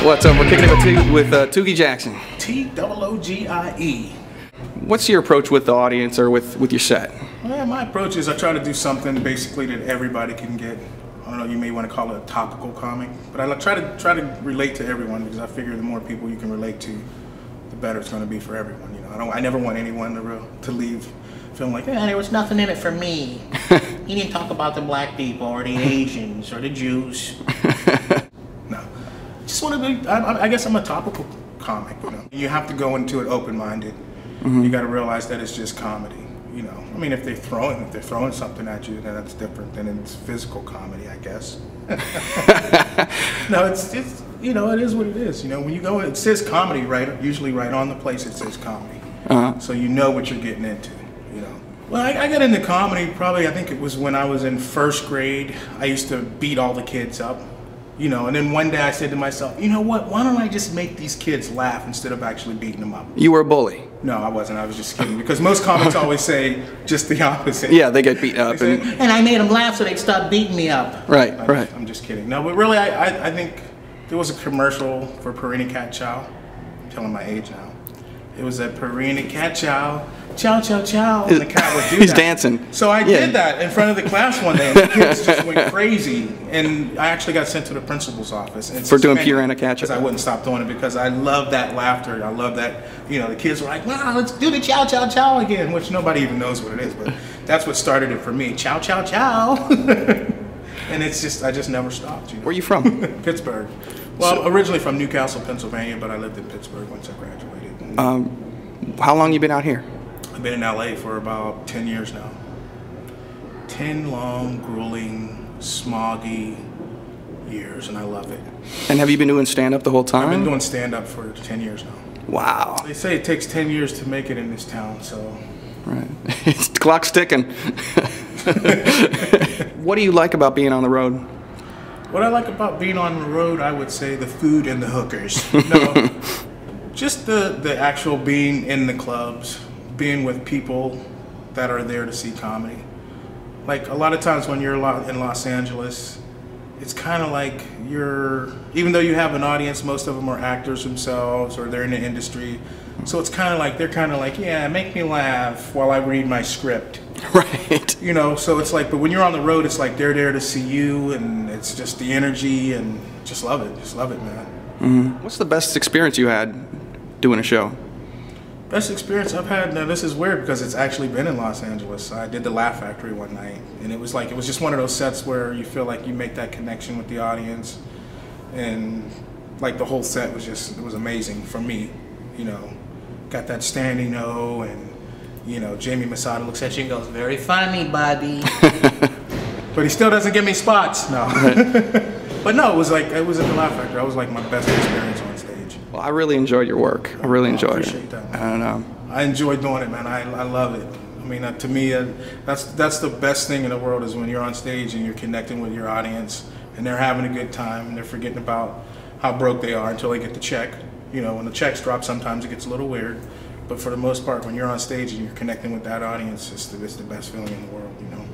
What's up? We're kicking it with Toogie Jackson. T-O-O-G-I-E. What's your approach with the audience or with your set? Well, my approach is I try to do something basically that everybody can get. I don't know, you may want to call it a topical comic, but I try to relate to everyone because I figure the more people you can relate to, the better it's going to be for everyone. You know, I never want anyone to leave feeling like, there was nothing in it for me. He didn't talk about the black people or the Asians or the Jews. No, just want to be. I guess I'm a topical comic. You know, you have to go into it open-minded. Mm-hmm. You got to realize that it's just comedy. You know, I mean, if they're throwing something at you, then that's different than it's physical comedy, I guess. No, it's you know, it is what it is. You know, when you go, it says comedy, right? Usually, right on the place, it says comedy. So you know what you're getting into. You know. Well, I got into comedy probably. I think it was when I was in first grade. I used to beat all the kids up. You know, and then one day I said to myself, you know what? Why don't I just make these kids laugh instead of actually beating them up? You were a bully. No, I wasn't. I was just kidding. Because most comics always say just the opposite. Yeah, they get beat up. And I made them laugh so they'd stop beating me up. Right, right. I'm just kidding. No, but really, I think there was a commercial for Purina Cat Chow. I'm telling my age now. It was a Purina Cat Chow. Chow, chow, chow. And the cat would do that. He's dancing. So I did that in front of the class one day, and the kids just went crazy. And I actually got sent to the principal's office. And for doing Purina Cat Chow? Because I wouldn't stop doing it because I love that laughter. I love that, you know, the kids were like, wow, let's do the chow, chow, chow again, which nobody even knows what it is. But that's what started it for me. Chow, chow, chow. And it's just, I just never stopped. You know? Where are you from? Pittsburgh. Well, originally from Newcastle, Pennsylvania, but I lived in Pittsburgh once I graduated. How long you been out here? I've been in LA for about 10 years now. 10 long, grueling, smoggy years, and I love it. And have you been doing stand-up the whole time? I've been doing stand-up for 10 years now. Wow. They say it takes 10 years to make it in this town, so. Right. The clock's ticking. What do you like about being on the road? What I like about being on the road, I would say the food and the hookers. No, just the actual being in the clubs, being with people that are there to see comedy. Like a lot of times when you're in Los Angeles, it's kind of like even though you have an audience, most of them are actors themselves or they're in the industry. So it's kind of like, they're kind of like, yeah, make me laugh while I read my script. Right. You know, so it's like, but when you're on the road, it's like they're there to see you and it's just the energy and just love it. Just love it, man. Mm-hmm. What's the best experience you had doing a show? Best experience I've had, now this is weird because it's actually been in Los Angeles. I did the Laugh Factory one night and it was just one of those sets where you feel like you make that connection with the audience and like the whole set was it was amazing for me, you know. Got that standing O and, you know, Jamie Masada looks at you and goes, very funny, buddy. But he still doesn't give me spots, no. Right. But no, it was at the Laugh Factory. That was like my best experience on stage. Well, I really enjoyed your work. I really enjoyed it. I appreciate that, man. I don't know. I enjoy doing it, man. I love it. I mean, to me, that's the best thing in the world is when you're on stage and you're connecting with your audience and they're having a good time and they're forgetting about how broke they are until they get the check. You know, when the checks drop, sometimes it gets a little weird. But for the most part, when you're on stage and you're connecting with that audience, it's the best feeling in the world, you know.